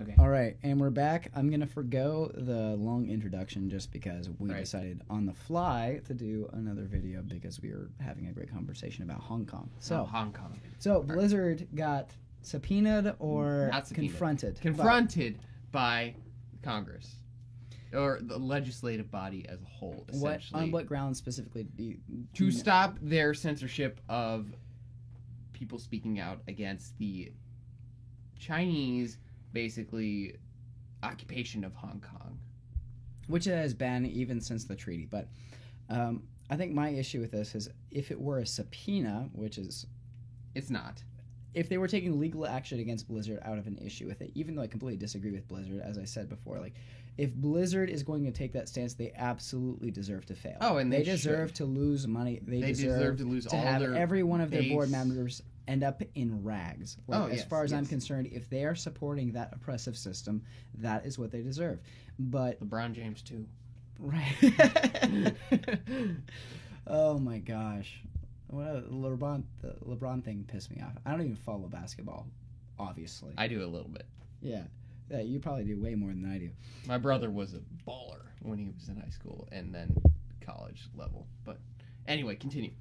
Okay. All right, and we're back. I'm going to forgo the long introduction just because we decided on the fly to do another video because we were having a great conversation about Hong Kong. So, Hong Kong. So Blizzard got subpoenaed or Not subpoenaed. confronted? Confronted by Congress. Or the legislative body as a whole, essentially. On what grounds specifically do you... To stop their censorship of people speaking out against the Chinese, basically, occupation of Hong Kong. Which it has been even since the treaty. But I think my issue with this is if it were a subpoena, which is... It's not. If they were taking legal action against Blizzard out of an issue with it, even though I completely disagree with Blizzard, as I said before, like, if Blizzard is going to take that stance, they absolutely deserve to fail. Oh, and they deserve to lose money. They deserve to lose to all have their every one of their base. board members end up in rags. As far as I'm concerned, if they are supporting that oppressive system, that is what they deserve. But LeBron James too. Right. Oh my gosh. The LeBron thing pissed me off. I don't even follow basketball, obviously. I do a little bit. Yeah, you probably do way more than I do. My brother was a baller when he was in high school and then college level. But anyway, continue.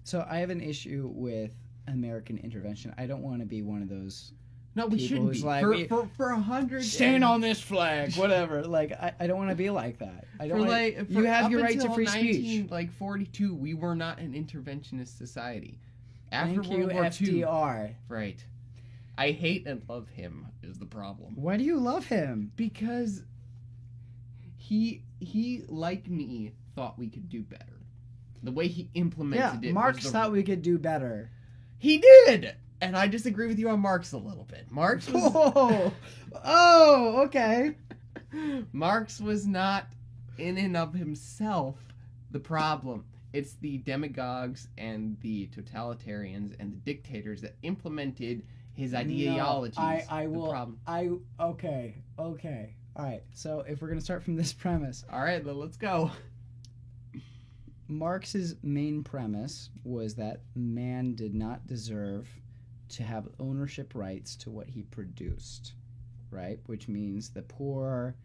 So I have an issue with American intervention. I don't want to be one of those. No, we shouldn't be. Like, for 100... Stand on this flag, whatever. Like, I don't want to be like that. I don't you have your right to free speech. Like 42, we were not an interventionist society. After Thank World you, War FDR. II, right. I hate and love him is the problem. Why do you love him? Because he like me, thought we could do better. The way he implemented it. Marx thought we could do better. He did! And I disagree with you on Marx a little bit. Marx was... Oh, okay. Marx was not in and of himself the problem. It's the demagogues and the totalitarians and the dictators that implemented his ideologies. Okay. All right. So if we're going to start from this premise. All right, let's go. Marx's main premise was that man did not deserve to have ownership rights to what he produced, right? Which means the poor,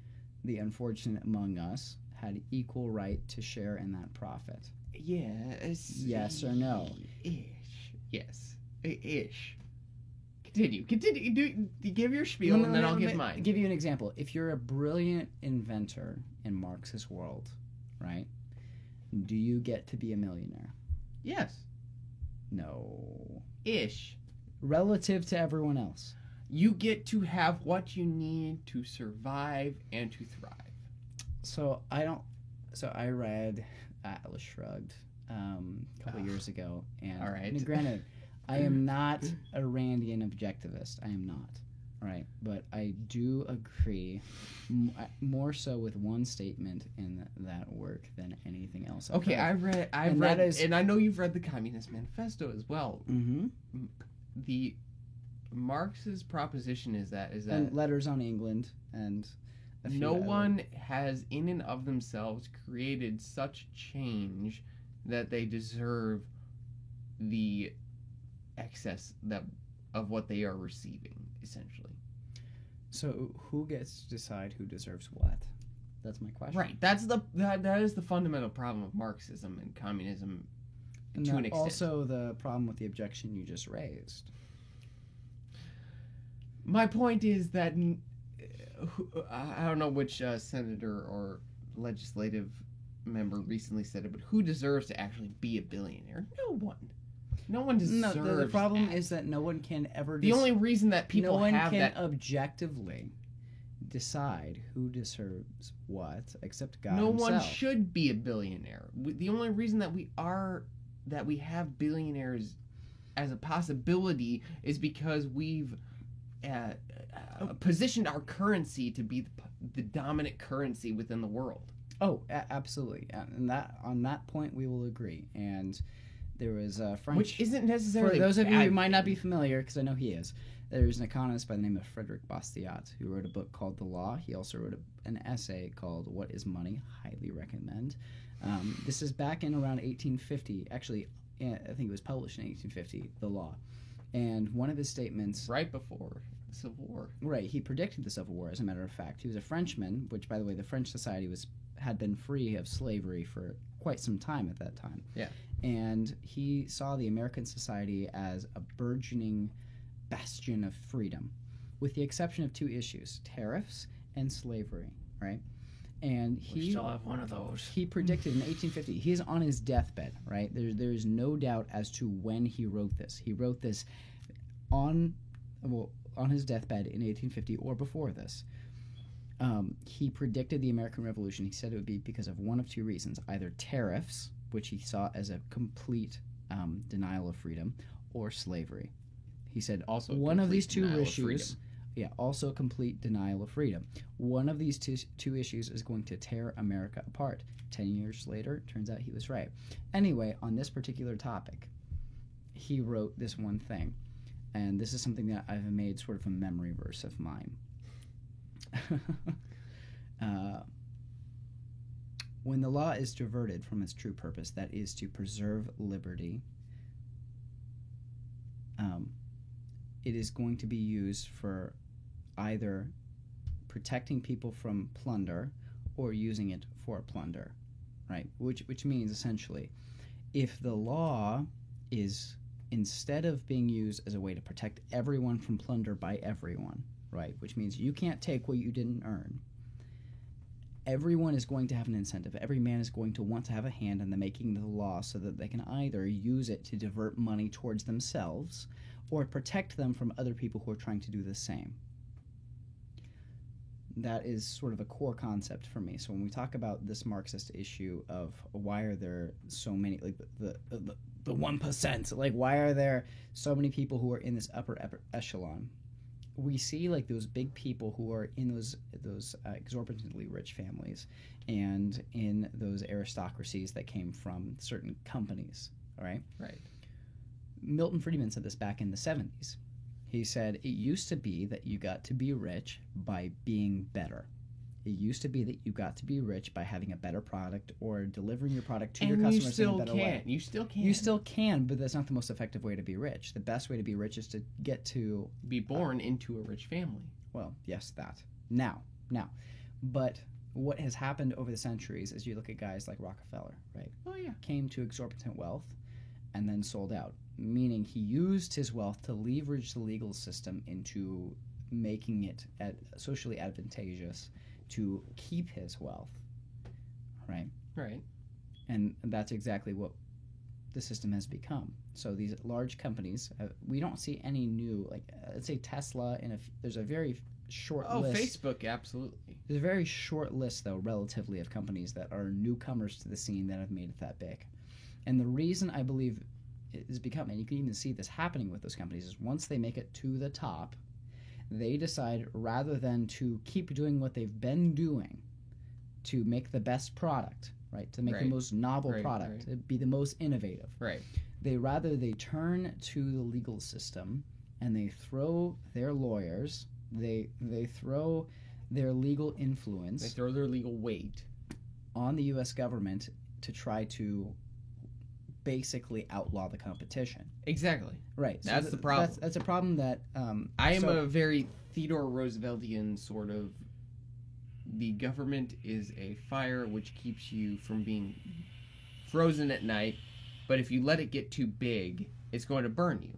the unfortunate among us, had equal right to share in that profit. Yes. Yes or no? Ish. Yes. Ish. Continue. Give your spiel and then I'll give mine. Give you an example. If you're a brilliant inventor in Marx's world, right? Do you get to be a millionaire? Yes. No. Ish. Relative to everyone else. You get to have what you need to survive and to thrive. So I read Atlas Shrugged a couple years ago, and all right. Granted, I am not a Randian objectivist. I am not. Right, but I do agree more so with one statement in that work than anything else. Okay, I've read, and I know you've read the Communist Manifesto as well. Mm-hmm. The Marx's proposition is that and Letters on England and no one has in and of themselves created such change that they deserve the excess of what they are receiving, essentially. So who gets to decide who deserves what? That's my question. Right. That is the fundamental problem of Marxism and communism to an extent. Also the problem with the objection you just raised. My point is that I don't know which senator or legislative member recently said it, but who deserves to actually be a billionaire? No one. No one deserves. No, the problem is that no one can ever. The only reason that people have that objectively decide who deserves what, except God himself. No one should be a billionaire. The only reason that we have billionaires as a possibility is because we've positioned our currency to be the dominant currency within the world. Oh, absolutely, and on that point we will agree. And there was a French... Which isn't necessarily... For those of you who might not be familiar, because I know he is, there's an economist by the name of Frederick Bastiat who wrote a book called The Law. He also wrote an essay called What is Money? Highly recommend. This is back in around 1850. Actually, I think it was published in 1850, The Law. And one of his statements... Right before Civil War. Right, he predicted the Civil War, as a matter of fact. He was a Frenchman, which, by the way, the French society had been free of slavery for quite some time at that time. Yeah. And he saw the American society as a burgeoning bastion of freedom, with the exception of two issues, tariffs and slavery, right? And We still have one of those. he predicted in 1850, he's on his deathbed, right? There's no doubt as to when he wrote this. He wrote this on his deathbed in 1850 or before this. He predicted the American Revolution. He said it would be because of one of two reasons, either tariffs, which he saw as a complete denial of freedom, or slavery. He said Also one of these two denial of issues, also complete denial of freedom. One of these two issues is going to tear America apart. 10 years later, turns out he was right. Anyway, on this particular topic, he wrote this one thing, and this is something that I've made sort of a memory verse of mine. When the law is diverted from its true purpose, that is to preserve liberty, it is going to be used for either protecting people from plunder or using it for plunder, right? Which means essentially, if the law is, instead of being used as a way to protect everyone from plunder by everyone, right? Which means you can't take what you didn't earn. Everyone is going to have an incentive. Every man is going to want to have a hand in the making of the law so that they can either use it to divert money towards themselves or protect them from other people who are trying to do the same. That is sort of a core concept for me. So when we talk about this Marxist issue of why are there so many, like the 1%, like why are there so many people who are in this upper echelon? We see like those big people who are in those exorbitantly rich families and in those aristocracies that came from certain companies, all right? Right. Milton Friedman said this back in the 70s. He said, it used to be that you got to be rich by being better. It used to be that you got to be rich by having a better product or delivering your product to your customers in a better way. You still can. You still can, but that's not the most effective way to be rich. The best way to be rich is to get to be born into a rich family. Well, yes, that. Now. But what has happened over the centuries is you look at guys like Rockefeller, right? Oh, yeah. Came to exorbitant wealth and then sold out, meaning he used his wealth to leverage the legal system into making it socially advantageous to keep his wealth, right? Right. And that's exactly what the system has become. So these large companies, we don't see any new, like, let's say Tesla, there's a very short list. Facebook, absolutely. There's a very short list, though, relatively, of companies that are newcomers to the scene that have made it that big. And the reason I believe it is becoming, and you can even see this happening with those companies, is once they make it to the top, they decide, rather than to keep doing what they've been doing, to make the best product, right? To make the most novel product, to be the most innovative. Right. They turn to the legal system and they throw their lawyers, they throw their legal influence. They throw their legal weight on the U.S. government to try to basically outlaw the competition. Exactly. Right. So that's the problem. That's a problem that... I am a very Theodore Rooseveltian sort of... The government is a fire which keeps you from being frozen at night, but if you let it get too big, it's going to burn you.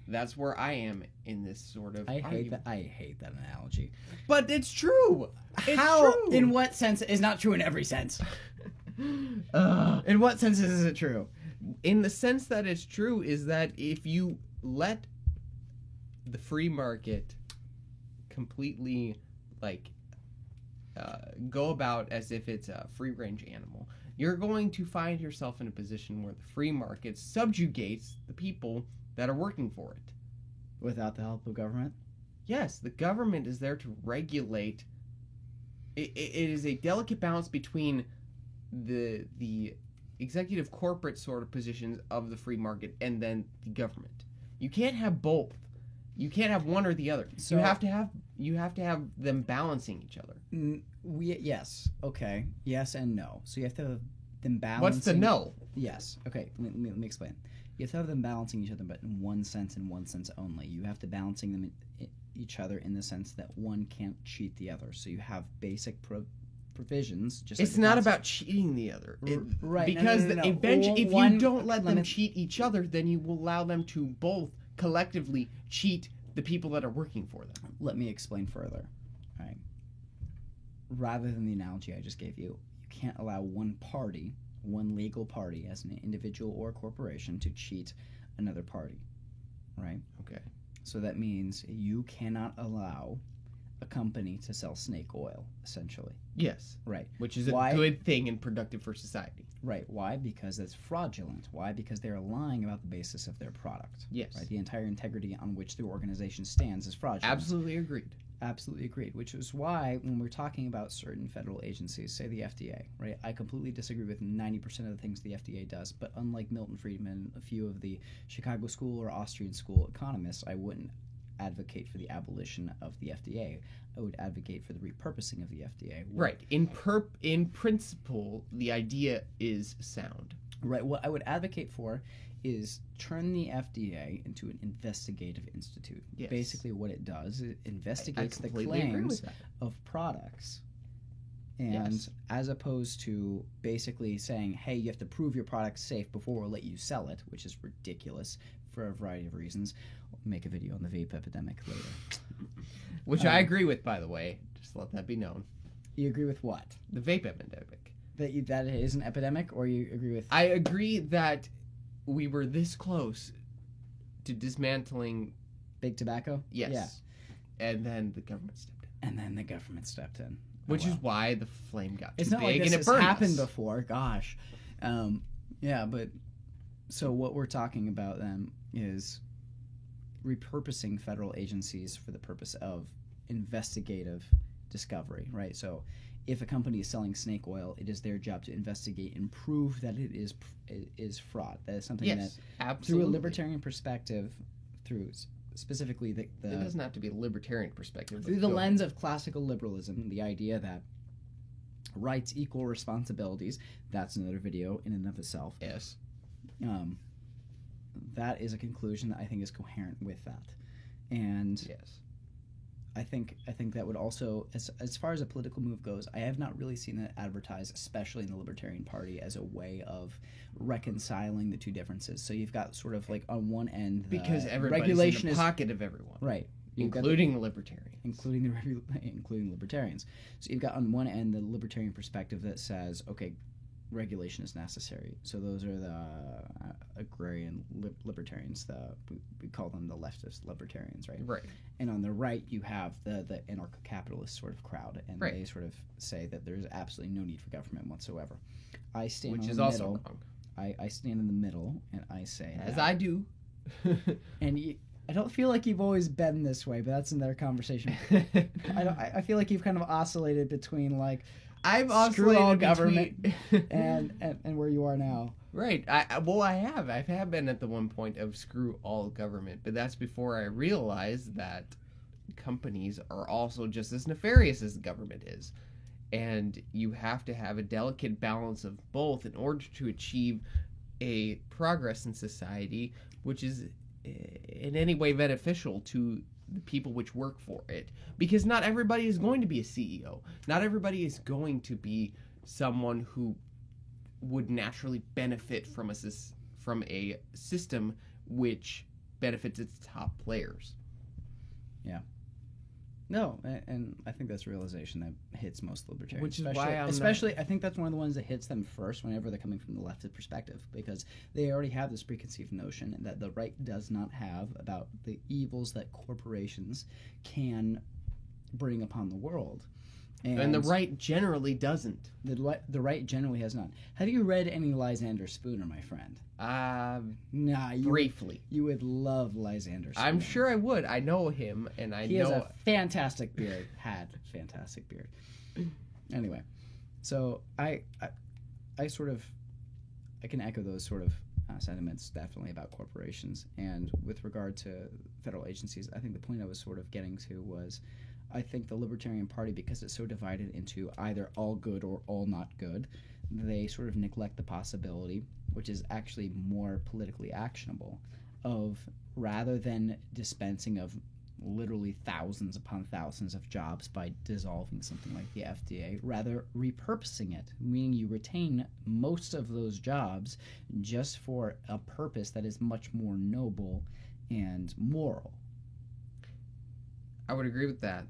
That's where I am in this sort of argument. I hate that analogy. But it's true. How? True. In what sense? It's not true in every sense. In what sense is it true? In the sense that it's true is that if you let the free market completely, like, go about as if it's a free-range animal, you're going to find yourself in a position where the free market subjugates the people that are working for it. Without the help of government? Yes, the government is there to regulate. It is a delicate balance between the executive corporate sort of positions of the free market and then the government. You can't have both. You can't have one or the other. So you have to have them balancing each other. Yes. Okay. Yes and no. So you have to have them balancing. What's the no? Yes. Okay. Let me explain. You have to have them balancing each other, but in one sense and one sense only. You have to balancing them each other in the sense that one can't cheat the other. So you have basic provisions. Just it's like the not Constitution. about cheating the other. Right. Because No. eventually, if One- you don't let let them me- cheat each other, then you will allow them to both collectively cheat the people that are working for them. Let me explain further. All right. Rather than the analogy I just gave you, you can't allow one party, one legal party, as an individual or corporation, to cheat another party. Right? Okay. So that means you cannot allow a company to sell snake oil, essentially. Yes. Right. Which is a Why? good thing and productive for society. Right. Why? Because it's fraudulent. Why? Because they're lying about the basis of their product. Yes. Right. The entire integrity on which the organization stands is fraudulent. Absolutely agreed. Absolutely agreed. Which is why when we're talking about certain federal agencies, say the FDA, right? I completely disagree with 90% of the things the FDA does. But unlike Milton Friedman, a few of the Chicago School or Austrian School economists, I wouldn't advocate for the abolition of the FDA. I would advocate for the repurposing of the FDA. Right. In principle, the idea is sound. Right. What I would advocate for is turn the FDA into an investigative institute. Yes. Basically, what it does, it I investigates the completely agree claims with that. of products. And Yes. as opposed to basically saying, hey, you have to prove your product's safe before we'll let you sell it, which is ridiculous for a variety of reasons. I'll make a video on the vape epidemic later. Which I agree with, by the way. Just let that be known. You agree with what? The vape epidemic. That it is an epidemic, or you agree with... I agree that we were this close to dismantling. Big tobacco? Yes. Yeah. And then the government stepped in. And then the government stepped in. Which Oh, is wow. why the flame got too It's not big like this and it has burned happened us. before. Gosh. Yeah, but so what we're talking about then is repurposing federal agencies for the purpose of investigative discovery, right? So if a company is selling snake oil, it is their job to investigate and prove that it is fraud. That is something Yes, that, absolutely. through a libertarian perspective, through specifically It doesn't have to be a libertarian perspective. through the lens of classical liberalism, the idea that rights equal responsibilities, that's another video in and of itself. Yes. That is a conclusion that I think is coherent with that. And Yes. I think that would also, as far as a political move goes, I have not really seen it advertised, especially in the Libertarian Party, as a way of reconciling the two differences. So you've got sort of like on one end, the Because everybody's regulation in the is pocket of everyone. right. You've got Including the libertarians. including libertarians. So you've got on one end the libertarian perspective that says, okay, regulation is necessary. So those are the agrarian libertarians. We call them the leftist libertarians, right? Right. And on the right, you have the anarcho-capitalist sort of crowd, and Right. they sort of say that there's absolutely no need for government whatsoever. I stand Which on is the also middle. wrong. I stand in the middle, and I say As that- I do. And I don't feel like you've always been this way, but that's another conversation. I feel like you've kind of oscillated between like I've screw all oscillated government between... and where you are now. Right. I have been at the one point of screw all government, but that's before I realized that companies are also just as nefarious as the government is. And you have to have a delicate balance of both in order to achieve a progress in society which is in any way beneficial to the people which work for it. Because not everybody is going to be a CEO. Not everybody is going to be someone who would naturally benefit from a system which benefits its top players. No, and I think that's a realization that hits most libertarians. Which is especially, why I'm especially I think that's one of the ones that hits them first whenever they're coming from the leftist perspective, because they already have this preconceived notion that the right does not have about the evils that corporations can bring upon the world. And the right generally doesn't. The right generally has not. Have you read any Lysander Spooner, my friend? Nah, Briefly. You would love Lysander Spooner. I'm sure I would. I know him, and He has a fantastic beard. Had fantastic beard. Anyway, so I sort of I can echo those sort of sentiments definitely about corporations. And with regard to federal agencies, I think the point I was sort of getting to was, I think the Libertarian Party, because it's so divided into either all good or all not good, they sort of neglect the possibility, which is actually more politically actionable, of rather than dispensing of literally thousands upon thousands of jobs by dissolving something like the FDA, rather repurposing it, meaning you retain most of those jobs just for a purpose that is much more noble and moral. I would agree with that.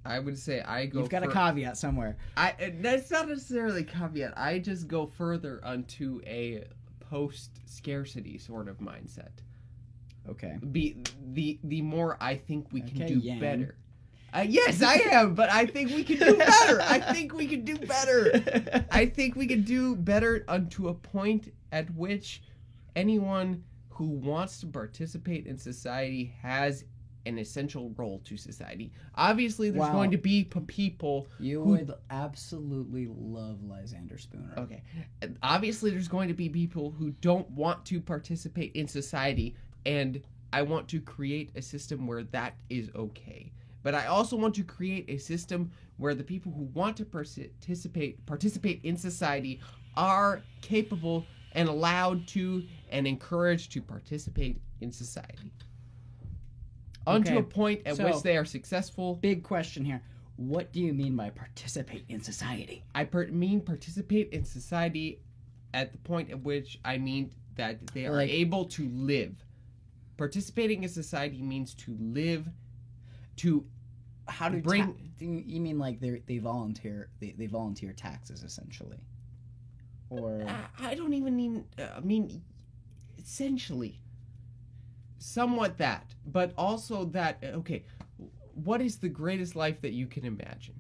I would say I go. You've got a caveat somewhere. That's not necessarily a caveat. I just go further onto a post-scarcity sort of mindset. Okay. The more I think we can do Yang. better. Yes, I am, but I think we can do better. I think we can do better. I think we can do better unto a point at which anyone who wants to participate in society has an essential role to society. Obviously, there's going to be people You would absolutely love Lysander Spooner. Okay. Obviously, there's going to be people who don't want to participate in society, and I want to create a system where that is okay. But I also want to create a system where the people who want to participate in society are capable and allowed to and encouraged to participate in society. Onto a point at which they are successful. Big question here. What do you mean by participate in society? I mean participate in society at the point at which I mean that they are able to live. Participating in society means to live, to how do bring... you mean like they volunteer taxes essentially? Or I don't even mean essentially. Somewhat that, but also that, okay, what is the greatest life that you can imagine?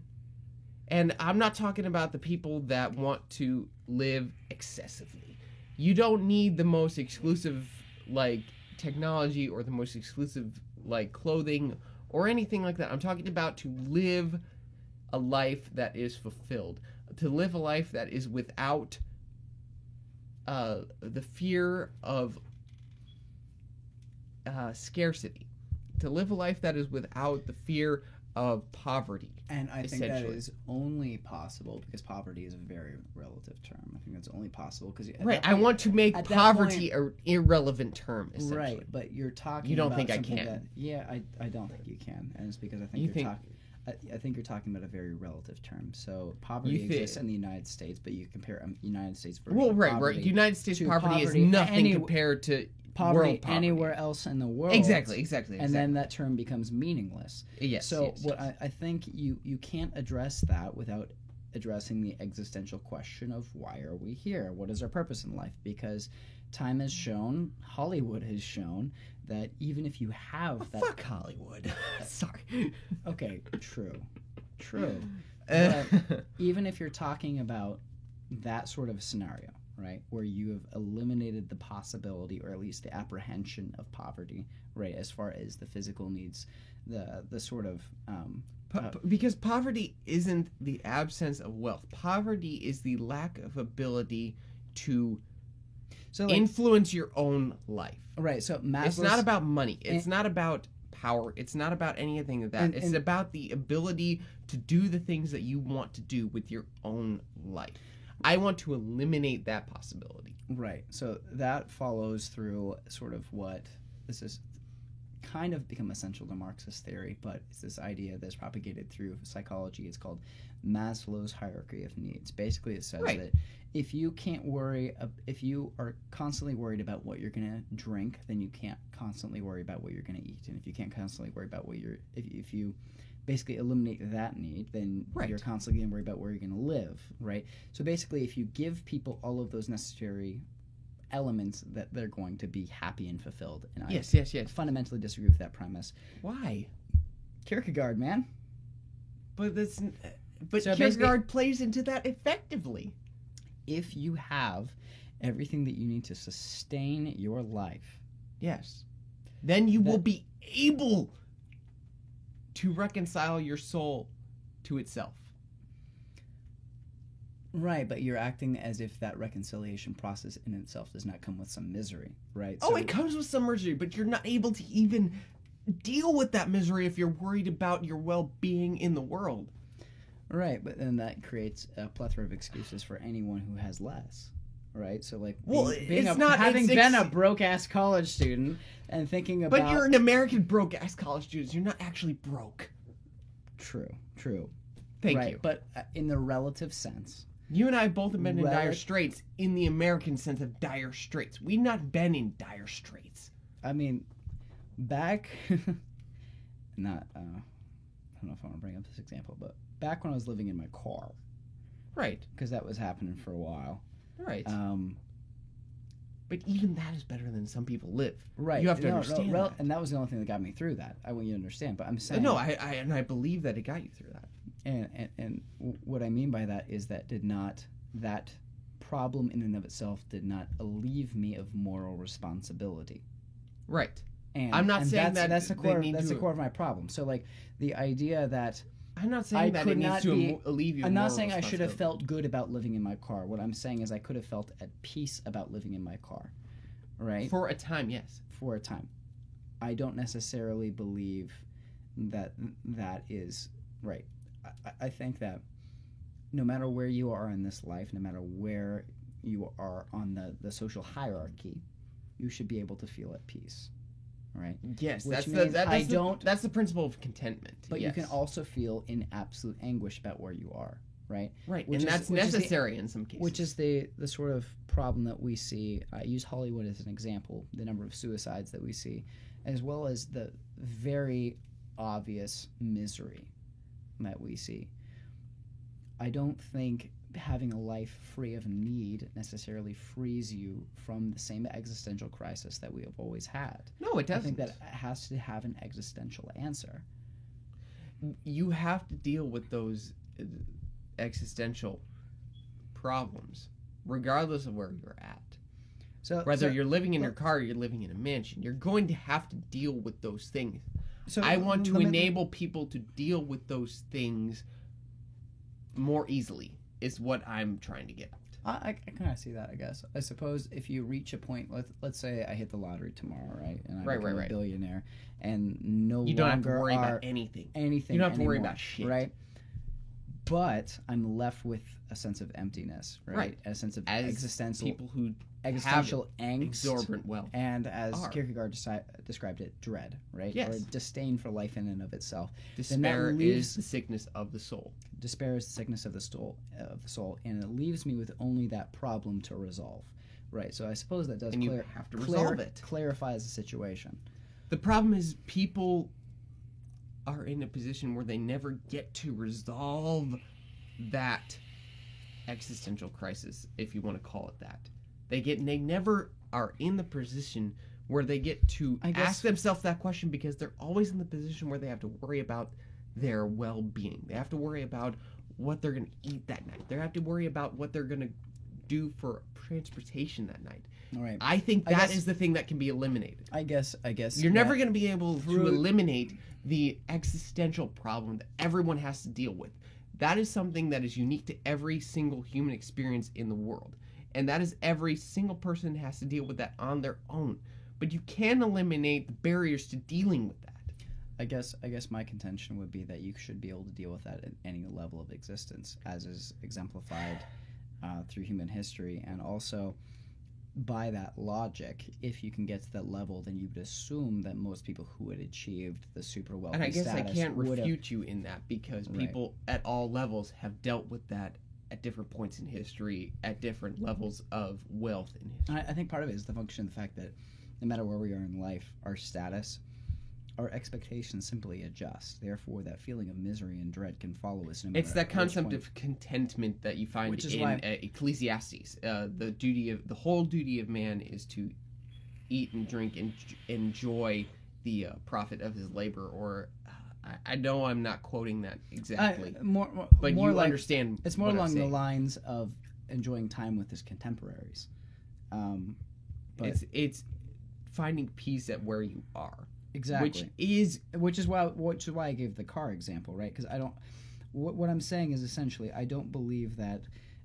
And I'm not talking about the people that want to live excessively. You don't need the most exclusive, like, technology or the most exclusive, like, clothing or anything like that. I'm talking about to live a life that is fulfilled. To live a life that is without the fear of scarcity, to live a life that is without the fear of poverty. And I think that is only possible because poverty is a very relative term. I think it's only possible because I want to make poverty an irrelevant term, essentially. Right, but you're talking. You don't about think I can? I don't think you can, and it's because I think you're talking about a very relative term. So poverty exists in the United States, but you compare United States version of poverty. United States poverty is nothing compared to poverty anywhere else in the world. Exactly. And then that term becomes meaningless. Yes. So I think you can't address that without addressing the existential question of why are we here? What is our purpose in life? Because time has shown, Hollywood has shown, that even if you have that... Fuck Hollywood. Sorry. Okay, true. But even if you're talking about that sort of scenario, right, where you have eliminated the possibility or at least the apprehension of poverty, right, as far as the physical needs, the sort of... because poverty isn't the absence of wealth. Poverty is the lack of ability to influence your own life. Right, so it's not about money. It's not about power. It's not about anything of that. It's about the ability to do the things that you want to do with your own life. I want to eliminate that possibility. Right. So that follows through sort of what this is kind of become essential to Marxist theory, but it's this idea that's propagated through psychology. It's called Maslow's hierarchy of needs. Basically, it says that if you are constantly worried about what you're going to drink, then you can't constantly worry about what you're going to eat. And if you can't constantly worry about if you basically eliminate that need, then you're constantly going to worry about where you're going to live, right? So basically, if you give people all of those necessary elements, that they're going to be happy and fulfilled. And I fundamentally disagree with that premise. Why? Kierkegaard, man. But Kierkegaard plays into that effectively. If you have everything that you need to sustain your life, yes, then you will be able to reconcile your soul to itself. Right, but you're acting as if that reconciliation process in itself does not come with some misery, right? Oh, it comes with some misery, but you're not able to even deal with that misery if you're worried about your well-being in the world. Right, but then that creates a plethora of excuses for anyone who has less, right? So like, Well, being it's not- having it's been a broke ass college student and thinking about. But you're an American broke ass college student. You're not actually broke. True. Thank right, you. but in the relative sense. You and I both have been in dire Rel- straits in the American sense of dire straits. We've not been in dire straits. I mean, back. Not. I don't know if I want to bring up this example, but back when I was living in my car, Right. because that was happening for a while. Right. Um, But even that is better than some people live. right. You have to understand that. And that was the only thing that got me through that. I want you to understand, but I'm saying. No, I believe that it got you through that. And what I mean by that is that problem in and of itself did not alleviate me of moral responsibility. Right. And I'm not saying that's that the they core. need That's to- the core of my problem. So like the idea that I'm not I saying that could it needs not to be- alleviate I'm not moral saying I should have responsibility. felt good about living in my car. What I'm saying is I could have felt at peace about living in my car, right? For a time, yes. For a time. I don't necessarily believe that that is right. I think that no matter where you are in this life, no matter where you are on the social hierarchy, you should be able to feel at peace, right? Yes, Which that's means that's the principle of contentment. But yes. you can also feel in absolute anguish about where you are, right? Right, which and is- that's which is the- necessary in some cases. Which is the sort of problem that we see. I use Hollywood as an example, the number of suicides that we see, as well as the very obvious misery that we see. I don't think having a life free of need necessarily frees you from the same existential crisis that we have always had. No, it I doesn't. think that it has to have an existential answer. You have to deal with those existential problems, regardless of where you're at. So Whether so- you're living in your car or you're living in a mansion, you're going to have to deal with those things. so I want to let me- enable people to deal with those things more easily, is what I'm trying to get at. I kind of see that, I guess. I suppose if you reach a point, let's say I hit the lottery tomorrow, right? And I Right, become right. a billionaire, and no You don't have to longer worry are about anything. anything You don't have to worry anymore, about shit. right? But I'm left with a sense of emptiness, right? Right. A sense of As existential people who angst, exorbitant wealth. and as are. Kierkegaard described it, dread, right? Yes. Or disdain for life in and of itself. Despair leaves- is the sickness of the soul. Despair is the sickness of the soul, and it leaves me with only that problem to resolve, right? So I suppose that does And you have to resolve it. clarifies the situation. The problem is people are in a position where they never get to resolve that existential crisis, if you want to call it that. They never are in the position where they get to I guess- ask themselves that question, because they're always in the position where they have to worry about their well-being. They have to worry about what they're going to eat that night. They have to worry about what they're going to do for transportation that night. All right. I think I that guess- is the thing that can be eliminated. I guess. You're never that- going to be able to through- eliminate the existential problem that everyone has to deal with. That is something that is unique to every single human experience in the world. And that is every single person has to deal with that on their own. But you can eliminate the barriers to dealing with that. I guess my contention would be that you should be able to deal with that at any level of existence, as is exemplified through human history, and also by that logic, if you can get to that level, then you would assume that most people who had achieved the super wealthy And I guess I status can't would have- refute you in that, because Right. people at all levels have dealt with that at different points in history, at different levels of wealth in history. I think part of it is the function of the fact that no matter where we are in life, our status, our expectations simply adjust. Therefore, that feeling of misery and dread can follow us. No matter It's that at which concept point. of contentment that you find Which is in why- Ecclesiastes. The whole duty of man is to eat and drink and enjoy the profit of his labor. Or I know I'm not quoting that exactly, more but more you like, understand. It's more what I'm along the saying. lines of enjoying time with his contemporaries. But It's finding peace at where you are, exactly, which is why I gave the car example, right? Because I don't. What I'm saying is essentially, I don't believe that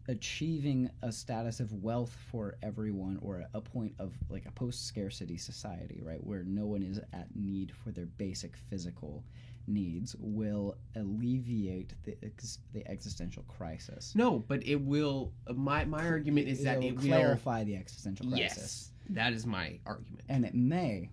achieving a status of wealth for everyone, or a point of like a post-scarcity society, right, where no one is at need for their basic physical needs will alleviate the existential crisis. No, but it will. My argument is that it will clarify the existential crisis. Yes, that is my argument. And it may,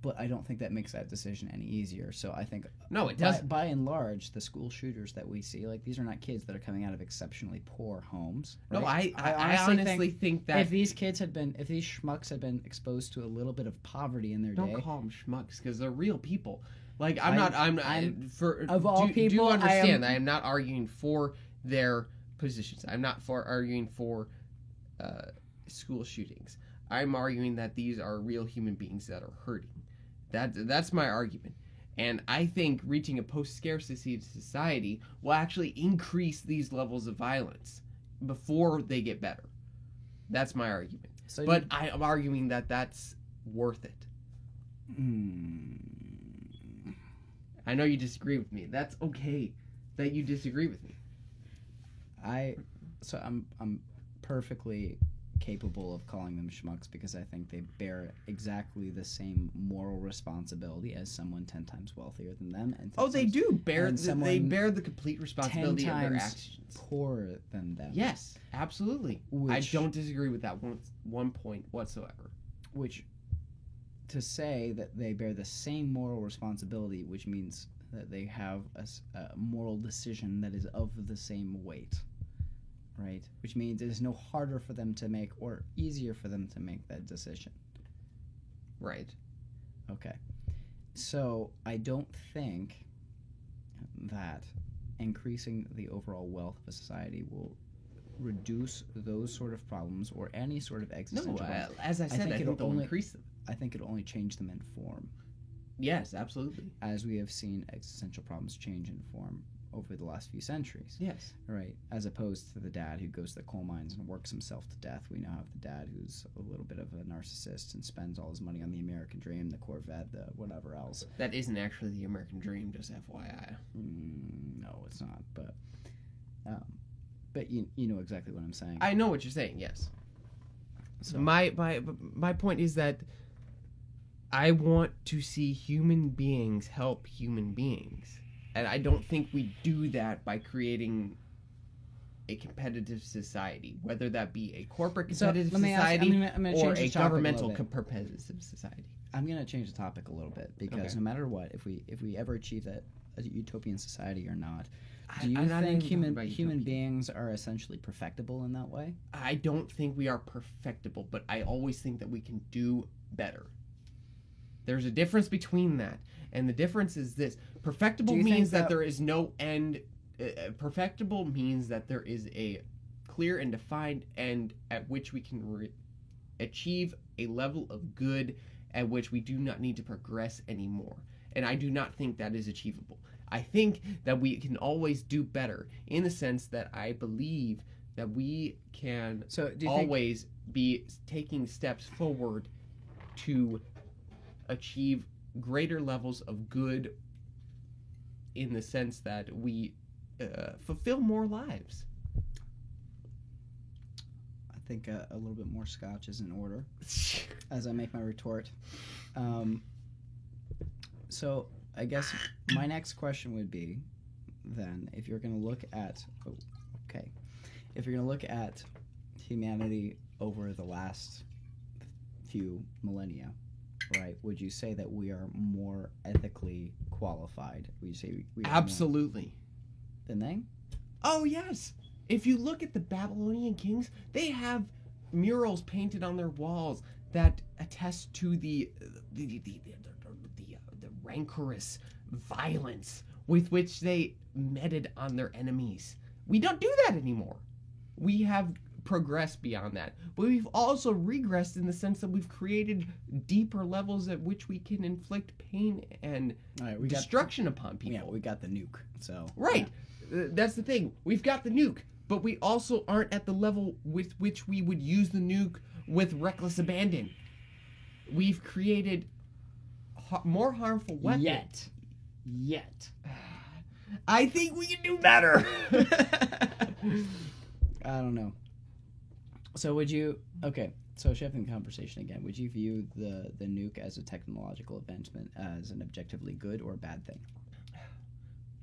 but I don't think that makes that decision any easier. So I think no, it doesn't. By and large, the school shooters that we see, like, these are not kids that are coming out of exceptionally poor homes. Right? No, I honestly think that if these schmucks had been exposed to a little bit of poverty in their day, don't call them schmucks because they're real people. Like of all people, do understand? I am not arguing for their positions. I'm not arguing for school shootings. I'm arguing that these are real human beings that are hurting. That's my argument. And I think reaching a post-scarcity society will actually increase these levels of violence before they get better. That's my argument. But I am arguing that that's worth it. I know you disagree with me. That's okay that you disagree with me. I'm perfectly capable of calling them schmucks because I think they bear exactly the same moral responsibility as someone 10 times wealthier than them. And they do bear. They bear the complete responsibility of their actions. Poorer than them. Yes, absolutely. I don't disagree with that one point whatsoever. Which, to say that they bear the same moral responsibility, which means that they have a moral decision that is of the same weight. Right, which means it is no harder for them to make or easier for them to make that decision. Right. Okay. So I don't think that increasing the overall wealth of a society will reduce those sort of problems or any sort of existential problems. As I said, I think it'll increase them. I think it'll only change them in form. Yes, absolutely. As we have seen existential problems change in form over the last few centuries. Yes. Right. As opposed to the dad who goes to the coal mines and works himself to death. We now have the dad who's a little bit of a narcissist and spends all his money on the American dream, the Corvette, the whatever else. That isn't actually the American dream, just FYI. No, it's not. But you know exactly what I'm saying. I know what you're saying, yes. So my point is that I want to see human beings help human beings. And I don't think we do that by creating a competitive society, whether that be a corporate competitive society or a governmental competitive society. I'm going to change the topic a little bit because no matter what, if we ever achieve that a utopian society or not, do you think human beings are essentially perfectible in that way? I don't think we are perfectible, but I always think that we can do better. There's a difference between that. And the difference is this. Perfectible means that there is no end. Perfectible means that there is a clear and defined end at which we can achieve a level of good at which we do not need to progress anymore. And I do not think that is achievable. I think that we can always do better in the sense that I believe that we can always be taking steps forward to achieve greater levels of good in the sense that we fulfill more lives. I think a little bit more scotch is in order as I make my retort. So I guess my next question would be then, if you're going to look at humanity over the last few millennia, right? Would you say that we are more ethically qualified? Would you say we are absolutely than they? Oh yes. If you look at the Babylonian kings, they have murals painted on their walls that attest to the rancorous violence with which they meted on their enemies. We don't do that anymore. We have progressed beyond that, but we've also regressed in the sense that we've created deeper levels at which we can inflict pain and destruction upon people. Yeah, we got the nuke. So right, that's the thing. We've got the nuke, but we also aren't at the level with which we would use the nuke with reckless abandon. We've created more harmful weapons. Yet. I think we can do better. I don't know. So would you... Okay, so shifting the conversation again, would you view the nuke as a technological advancement as an objectively good or bad thing?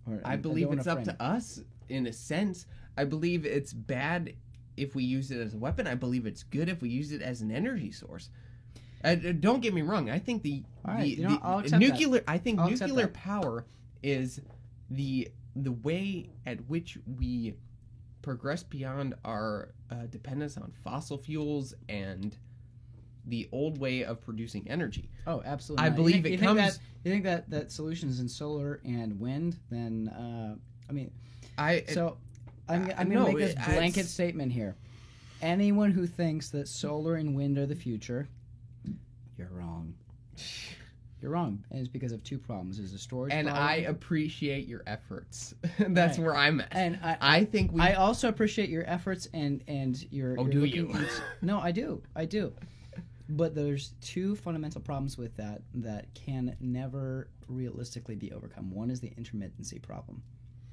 Or, I believe it's up to us in a sense. I believe it's bad if we use it as a weapon. I believe it's good if we use it as an energy source. Don't get me wrong. I think I'll accept nuclear. that. I think I'll accept nuclear that. power is the way at which we progress beyond our dependence on fossil fuels and the old way of producing energy. Oh, absolutely. I not. believe you it think comes. you think that solutions in solar and wind? Then I mean, I'm going to no, make this blanket it's- statement here. Anyone who thinks that solar and wind are the future, you're wrong. You're wrong, and it's because of two problems. There's a storage And problem. I appreciate your efforts. That's Right. where I'm at. And I think we. I also appreciate your efforts and your. Oh, your do looking you? into- No, I do. But there's two fundamental problems with that can never realistically be overcome. One is the intermittency problem.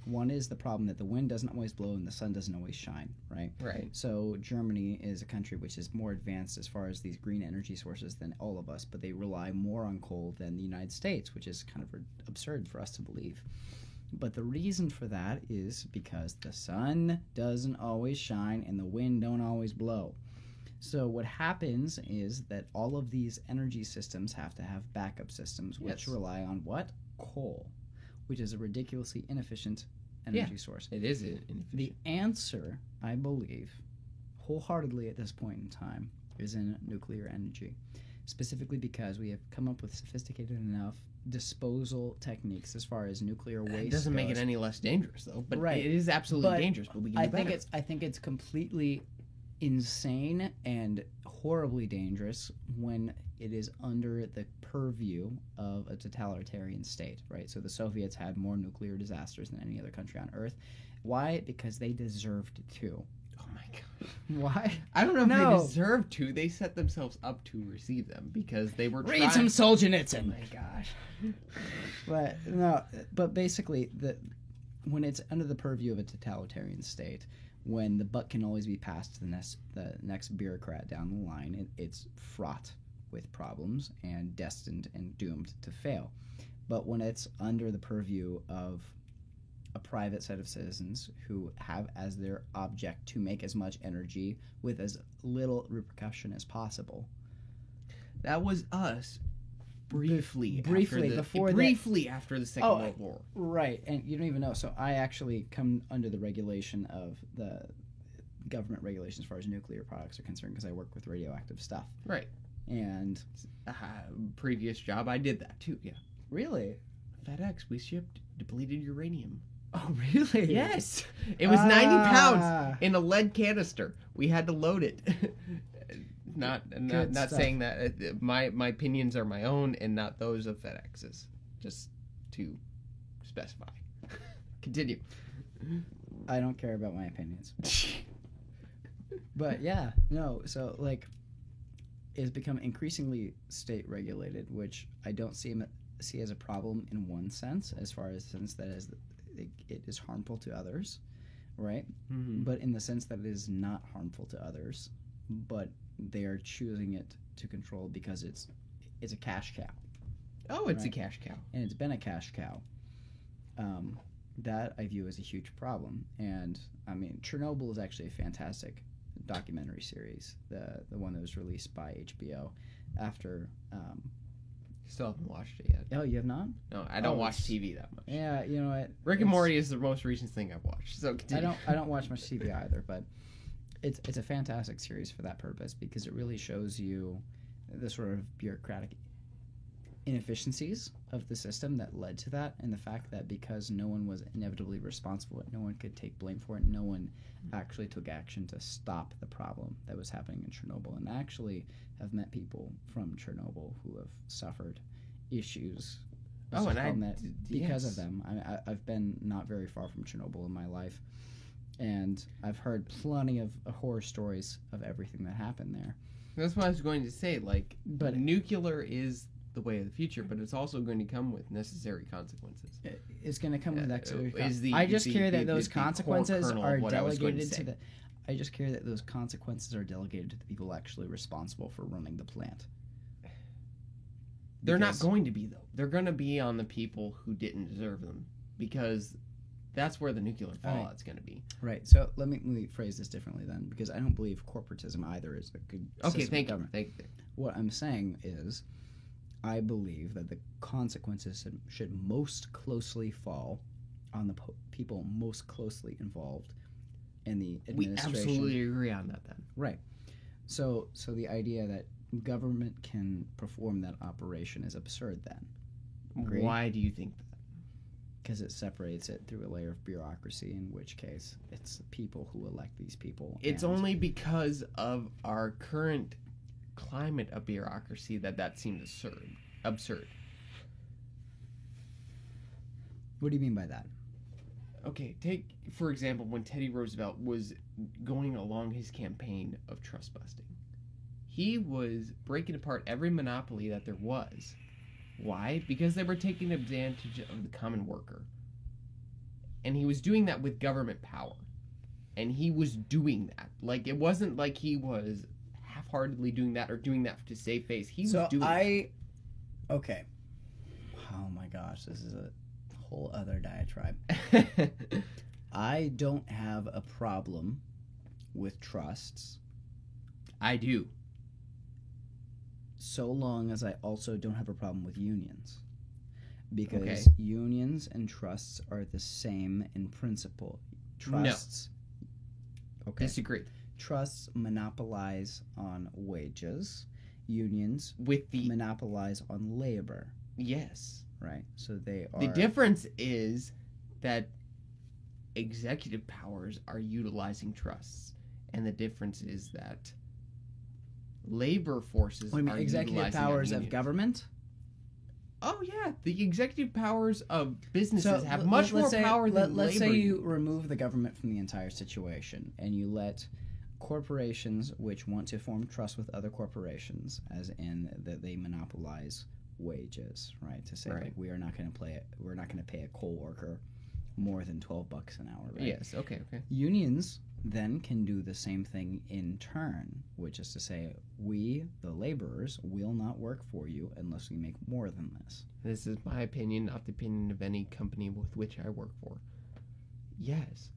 One is the problem that the wind doesn't always blow and the sun doesn't always shine, right? Right. So Germany is a country which is more advanced as far as these green energy sources than all of us, but they rely more on coal than the United States, which is kind of absurd for us to believe. But the reason for that is because the sun doesn't always shine and the wind don't always blow. So what happens is that all of these energy systems have to have backup systems, which Yes. rely on what? Coal, which is a ridiculously inefficient energy source. It is inefficient. The answer, I believe, wholeheartedly at this point in time, is in nuclear energy. Specifically because we have come up with sophisticated enough disposal techniques as far as nuclear waste It doesn't make it goes. any less dangerous, though. But Right. it is absolutely But dangerous. But we can do better. I think it's completely insane and horribly dangerous when it is under the purview of a totalitarian state, right? So the Soviets had more nuclear disasters than any other country on Earth. Why? Because they deserved to. Oh my god. Why? I don't know if No. they deserve to. They set themselves up to receive them because they were Read trying. some Solzhenitsyn. Oh my gosh. But no, but basically, when it's under the purview of a totalitarian state, when the buck can always be passed to the next bureaucrat down the line, it's fraught with problems and destined and doomed to fail. But when it's under the purview of a private set of citizens who have as their object to make as much energy with as little repercussion as possible. That was us. Briefly Briefly, after the, before that- briefly after the Second Oh, World War. Right, and you don't even know. So I actually come under the regulation of the government regulation as far as nuclear products are concerned because I work with radioactive stuff. Right. And Previous job, I did that too. Yeah. really? FedEx, we shipped depleted uranium. Oh, really? Yes. It was 90 pounds in a lead canister. We had to load it. not Good not stuff. saying that my opinions are my own and not those of FedEx's. Just to specify. Continue. I don't care about my opinions. But yeah, no. So like, it's become increasingly state regulated, which I don't see as a problem in one sense, as far as the sense that it is harmful to others, right? Mhm. But in the sense that it is not harmful to others, but they are choosing it to control because it's a cash cow, Oh, it's a Right. cash cow. and it's been a cash cow. That I view as a huge problem, and I mean Chernobyl is actually a fantastic documentary series, the one that was released by HBO after. Still haven't watched it yet. Oh, you have not? No, I don't Oh, watch it's- TV that much. Yeah, you know what? Rick and It's- Morty is the most recent thing I've watched. So continue. I don't watch much TV either, but it's a fantastic series for that purpose because it really shows you the sort of bureaucratic inefficiencies of the system that led to that, and the fact that because no one was inevitably responsible, no one could take blame for it, no one actually took action to stop the problem that was happening in Chernobyl. And I actually have met people from Chernobyl who have suffered issues Oh, and from that because yes. of them. I've been not very far from Chernobyl in my life, and I've heard plenty of horror stories of everything that happened there. That's what I was going to say. Like, But nuclear is the way of the future, but it's also going to come with necessary consequences. It's going to come with is I just the- care that the- those the core consequences kernel are of what I was going to delegated to say. the. I just care that those consequences are delegated to the people actually responsible for running the plant. They're not Because- going to be, though. They're going to be on the people who didn't deserve them. because that's where the nuclear All right. fallout's going to be. Right. So let me phrase this differently then, because I don't believe corporatism either is a good Okay, system thank of you. government. Thank you. What I'm saying is, I believe that the consequences should most closely fall on the people most closely involved in the We administration. absolutely agree on that then. Right. So the idea that government can perform that operation is absurd then, Agree. Why do you think that? because it separates it through a layer of bureaucracy, in which case it's the people who elect these people. It's and- only because of our current climate of bureaucracy that seems absurd. What do you mean by that? Okay, take for example when Teddy Roosevelt was going along his campaign of trust busting. He was breaking apart every monopoly that there was. Why? Because they were taking advantage of the common worker. And he was doing that with government power. And he was doing that. Like, it wasn't like he was half-heartedly doing that or doing that to save face. He was doing it. Okay. Oh my gosh, this is a whole other diatribe. I don't have a problem with trusts I do. so long as I also don't have a problem with unions. Because Okay. unions and trusts are the same in principle. Trusts Okay. Disagree. Trusts monopolize on wages. Unions With the... monopolize on labor, Yes. right? So they are The difference is that executive powers are utilizing trusts. And the difference is that labor forces What do you mean, are executive utilizing powers unions. of government? Oh yeah, the executive powers of businesses have l- much more let's say- power than let's labor. say you remove the government from the entire situation and you let corporations which want to form trust with other corporations, as in that they monopolize wages, right? To say Right. like we're not going to pay a coal worker more than $12 an hour, right? Yes. Okay. Unions then can do the same thing in turn, which is to say, we, the laborers, will not work for you unless we make more than this. This is my opinion, not the opinion of any company with which I work for. Yes,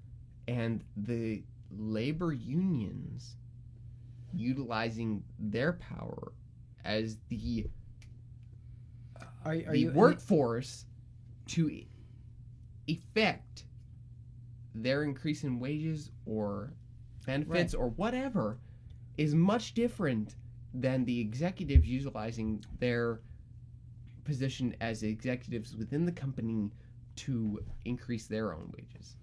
and the labor unions utilizing their power as the Are the you workforce to effect their increase in wages or benefits or whatever is much different than the executives utilizing their position as executives within the company to increase their own wages.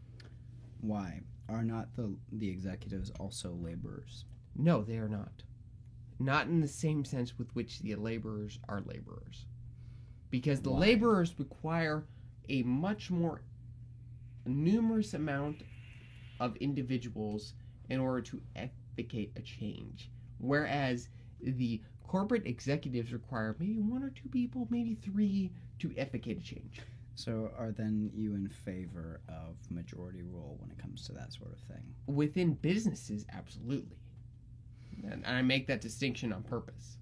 Why are not the executives also laborers? No, they are not. Not in the same sense with which the laborers are laborers. Because the Why? laborers require a much more numerous amount of individuals in order to advocate a change. Whereas the corporate executives require maybe one or two people, maybe three, to advocate a change. So are then you in favor of majority rule when it comes to that sort of thing? Within businesses, absolutely. And I make that distinction on purpose.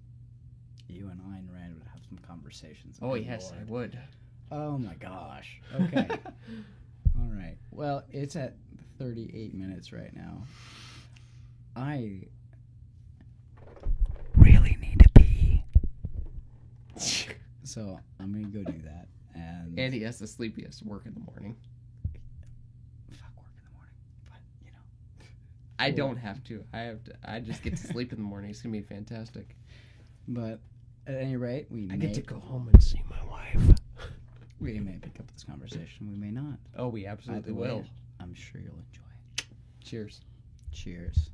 You and I and Rand would have some conversations. Oh, Good yes, Lord. I would. Oh my gosh. Okay. All right. Well, it's at 38 minutes right now. I really need to pee. So I'm going to go do that. And he has to sleep, he has to work in the morning. fuck work in the morning. But, you know. I don't have to. I just get to sleep in the morning. It's going to be fantastic. But at any rate, I get to go home and see my wife. we may pick up this conversation. We may not. Oh, we absolutely Either way, will. I'm sure you'll enjoy it. Cheers. Cheers.